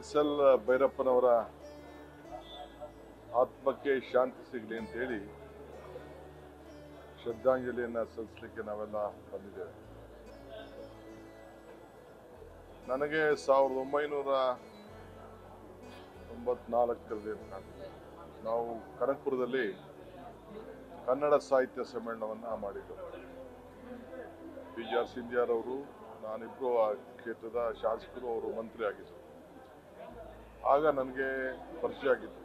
SL. ಭೈರಪ್ಪನವರ ಆತ್ಮಕ್ಕೆ ಶಾಂತಿ ಸಿಗಲಿ ಅಂತೇಳಿ ಶ್ರದ್ಧಾಂಜಲಿಯನ್ನು ಸಲ್ಲಿಸಲಿಕ್ಕೆ ನಾವೆಲ್ಲ ಬಂದಿದ್ದೇವೆ. ನನಗೆ 1994ರಲ್ಲಿ ನಾವು ಕನಕಪುರದಲ್ಲಿ ಕನ್ನಡ ಸಾಹಿತ್ಯ ಸಮ್ಮೇಳನವನ್ನು ಮಾಡಿದ್ದೆವು. ಪಿ.ಜಿ.ಆರ್. ಸಿಂಧ್ಯಾರವರು, ನಾನಿಬ್ಬರು ಆ ಕ್ಷೇತ್ರದ ಶಾಸಕರು, ಅವರು ಮಂತ್ರಿ ಆಗಿದ್ದರು. ಆಗ ನನಗೆ ಪರಿಚಯ ಆಗಿತ್ತು.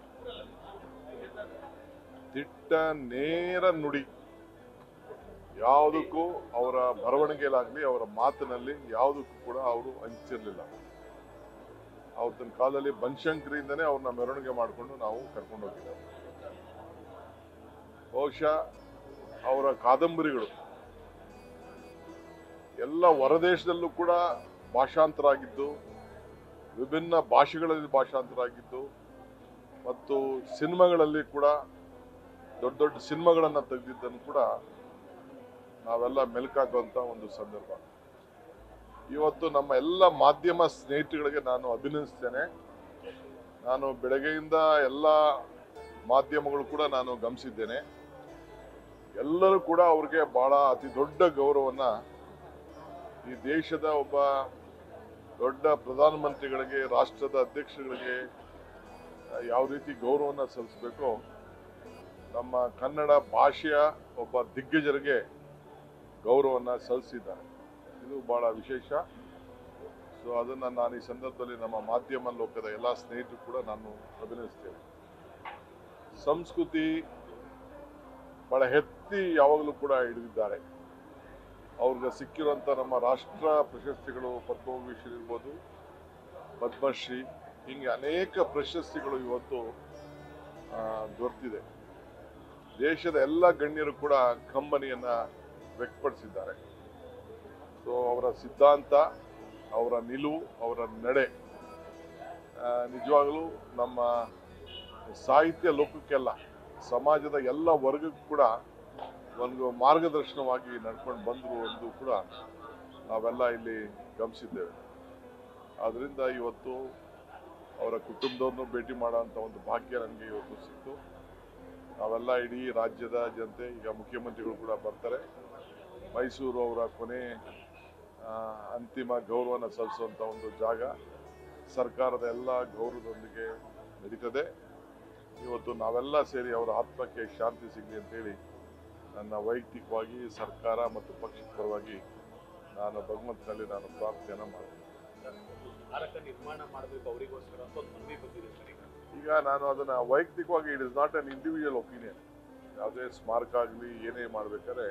ದಿಟ್ಟ ನೇರ ನುಡಿ, ಯಾವುದಕ್ಕೂ ಅವರ ಬರವಣಿಗೆಯಲ್ಲಾಗಲಿ ಅವರ ಮಾತಿನಲ್ಲಿ ಯಾವುದಕ್ಕೂ ಕೂಡ ಅವರು ಹಂಚಿರಲಿಲ್ಲ. ಅವತ್ತಿನ ಕಾಲದಲ್ಲಿ ಬನಶಂಕರಿಯಿಂದನೇ ಅವ್ರನ್ನ ಮೆರವಣಿಗೆ ಮಾಡಿಕೊಂಡು ನಾವು ಕರ್ಕೊಂಡು ಹೋಗಿದ್ದೇವೆ. ಬಹುಶಃ ಅವರ ಕಾದಂಬರಿಗಳು ಎಲ್ಲ ಹೊರದೇಶದಲ್ಲೂ ಕೂಡ ಭಾಷಾಂತರ ಆಗಿದ್ದು, ವಿಭಿನ್ನ ಭಾಷೆಗಳಲ್ಲಿ ಭಾಷಾಂತರ ಆಗಿದ್ದು, ಮತ್ತು ಸಿನಿಮಾಗಳಲ್ಲಿ ಕೂಡ ದೊಡ್ಡ ದೊಡ್ಡ ಸಿನಿಮಾಗಳನ್ನು ತೆಗೆದಿದ್ದನ್ನು ಕೂಡ ನಾವೆಲ್ಲ ಮೆಲುಕಾಕುವಂಥ ಒಂದು ಸಂದರ್ಭ. ಇವತ್ತು ನಮ್ಮ ಎಲ್ಲ ಮಾಧ್ಯಮ ಸ್ನೇಹಿತರಿಗೆ ನಾನು ಅಭಿನಂದಿಸ್ತೇನೆ. ನಾನು ಬೆಳಗ್ಗೆಯಿಂದ ಎಲ್ಲ ಮಾಧ್ಯಮಗಳು ಕೂಡ ನಾನು ಗಮನಿಸಿದ್ದೇನೆ. ಎಲ್ಲರೂ ಕೂಡ ಅವ್ರಿಗೆ ಬಹಳ ಅತಿ ದೊಡ್ಡ ಗೌರವವನ್ನು ಈ ದೇಶದ ಒಬ್ಬ ದೊಡ್ಡ ಪ್ರಧಾನಮಂತ್ರಿಗಳಿಗೆ, ರಾಷ್ಟ್ರದ ಅಧ್ಯಕ್ಷಗಳಿಗೆ ಯಾವ ರೀತಿ ಗೌರವವನ್ನು ಸಲ್ಲಿಸಬೇಕೋ ನಮ್ಮ ಕನ್ನಡ ಭಾಷೆಯ ಒಬ್ಬ ದಿಗ್ಗಜರಿಗೆ ಗೌರವವನ್ನು ಸಲ್ಲಿಸಿದ್ದಾರೆ. ಇದು ಬಹಳ ವಿಶೇಷ. ಸೊ ಅದನ್ನು ನಾನು ಈ ಸಂದರ್ಭದಲ್ಲಿ ನಮ್ಮ ಮಾಧ್ಯಮ ಲೋಕದ ಎಲ್ಲ ಸ್ನೇಹಿತರು ಕೂಡ ನಾನು ಅಭಿನಂದಿಸ್ತೇನೆ. ಸಂಸ್ಕೃತಿ ಬಹಳ ಎತ್ತಿ ಯಾವಾಗಲೂ ಕೂಡ ಹಿಡಿದಿದ್ದಾರೆ. ಅವ್ರಿಗೆ ಸಿಕ್ಕಿರುವಂಥ ನಮ್ಮ ರಾಷ್ಟ್ರ ಪ್ರಶಸ್ತಿಗಳು, ಪದ್ಮಭೂಷಣ ಇರ್ಬೋದು, ಪದ್ಮಶ್ರೀ, ಹೀಗೆ ಅನೇಕ ಪ್ರಶಸ್ತಿಗಳು ಇವತ್ತು ದೊರೆತಿದೆ. ದೇಶದ ಎಲ್ಲ ಗಣ್ಯರು ಕೂಡ ಕಂಬನಿಯನ್ನು ವ್ಯಕ್ತಪಡಿಸಿದ್ದಾರೆ. ಸೊ ಅವರ ಸಿದ್ಧಾಂತ, ಅವರ ನಿಲುವು, ಅವರ ನಡೆ ನಿಜವಾಗಲೂ ನಮ್ಮ ಸಾಹಿತ್ಯ ಲೋಕಕ್ಕೆಲ್ಲ, ಸಮಾಜದ ಎಲ್ಲ ವರ್ಗಕ್ಕೂ ಕೂಡ ಒಂದು ಮಾರ್ಗದರ್ಶನವಾಗಿ ನಡ್ಕೊಂಡು ಬಂದರು ಎಂದು ಕೂಡ ನಾವೆಲ್ಲ ಇಲ್ಲಿ ಗಮನಿಸಿದ್ದೇವೆ. ಆದ್ದರಿಂದ ಇವತ್ತು ಅವರ ಕುಟುಂಬದವ್ರನ್ನೂ ಭೇಟಿ ಮಾಡೋಂಥ ಒಂದು ಭಾಗ್ಯ ನನಗೆ ಇವತ್ತು ಸಿಕ್ತು. ನಾವೆಲ್ಲ ಇಡೀ ರಾಜ್ಯದ ಜನತೆ, ಈಗ ಮುಖ್ಯಮಂತ್ರಿಗಳು ಕೂಡ ಬರ್ತಾರೆ, ಮೈಸೂರು ಅವರ ಕೊನೆ ಅಂತಿಮ ಗೌರವನ ಸಲ್ಲಿಸುವಂಥ ಒಂದು ಜಾಗ, ಸರ್ಕಾರದ ಎಲ್ಲ ಗೌರವದೊಂದಿಗೆ ನಡೀತದೆ. ಇವತ್ತು ನಾವೆಲ್ಲ ಸೇರಿ ಅವರ ಆತ್ಮಕ್ಕೆ ಶಾಂತಿ ಸಿಗಲಿ ಅಂತೇಳಿ ನನ್ನ ವೈಯಕ್ತಿಕವಾಗಿ, ಸರ್ಕಾರ ಮತ್ತು ಪಕ್ಷದ ಪರವಾಗಿ ನಾನು ಭಗವಂತನಲ್ಲಿ ನಾನು ಪ್ರಾರ್ಥನೆಯನ್ನು ಮಾಡ್ತೀನಿ. ಈಗ ನಾನು ಅದನ್ನು ವೈಯಕ್ತಿಕವಾಗಿ, it is not an individual opinion. ಯಾವುದೇ ಸ್ಮಾರಕ ಆಗಲಿ ಏನೇ ಮಾಡಬೇಕಾದ್ರೆ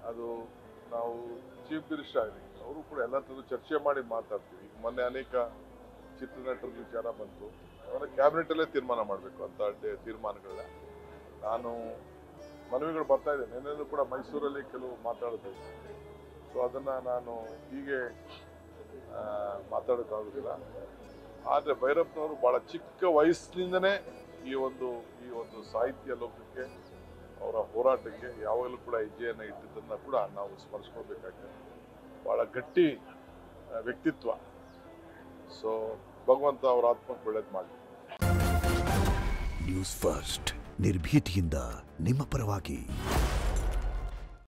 ಅದು ನಾವು ಚೀಫ್ ಮಿನಿಸ್ಟರ್ ಆಗಲಿ ಅವರು ಕೂಡ ಎಲ್ಲ ಥರದ ಚರ್ಚೆ ಮಾಡಿ ಮಾತಾಡ್ತೀವಿ. ಈಗ ಮೊನ್ನೆ ಅನೇಕ ಚಿತ್ರನಟರ ವಿಚಾರ ಬಂತು, ಅವರ ಕ್ಯಾಬಿನೆಟಲ್ಲೇ ತೀರ್ಮಾನ ಮಾಡಬೇಕು ಅಂತ ತೀರ್ಮಾನಗಳನ್ನ ನಾನು ಮನವಿಗಳು ಬರ್ತಾ ಇದೆ. ನೆನ್ನೆನೂ ಕೂಡ ಮೈಸೂರಲ್ಲಿ ಕೆಲವು ಮಾತಾಡಿದೆ. ಸೊ ಅದನ್ನು ನಾನು ಹೀಗೆ ಮಾತಾಡೋಕ್ಕಾಗೋದಿಲ್ಲ. ಆದರೆ ಭೈರಪ್ಪನವರು ಭಾಳ ಚಿಕ್ಕ ವಯಸ್ಸಿನಿಂದನೇ ಈ ಒಂದು ಸಾಹಿತ್ಯ ಲೋಕಕ್ಕೆ, ಅವರ ಹೋರಾಟಕ್ಕೆ ಯಾವಾಗಲೂ ಕೂಡ ಹೆಜ್ಜೆಯನ್ನು ಇಟ್ಟಿದ್ದನ್ನು ಕೂಡ ನಾವು ಸ್ಮರಿಸ್ಕೊಳ್ಬೇಕಾಗ್ತದೆ. ಭಾಳ ಗಟ್ಟಿ ವ್ಯಕ್ತಿತ್ವ. ಸೊ ಭಗವಂತ ಅವರ ಆತ್ಮಕ್ಕೆ ಒಳ್ಳೇದು ಮಾಡಲಿ. ನ್ಯೂಸ್ ಫಸ್ಟ್, ನಿರ್ಭೀತಿಯಿಂದ ನಿಮ್ಮ ಪರವಾಗಿ.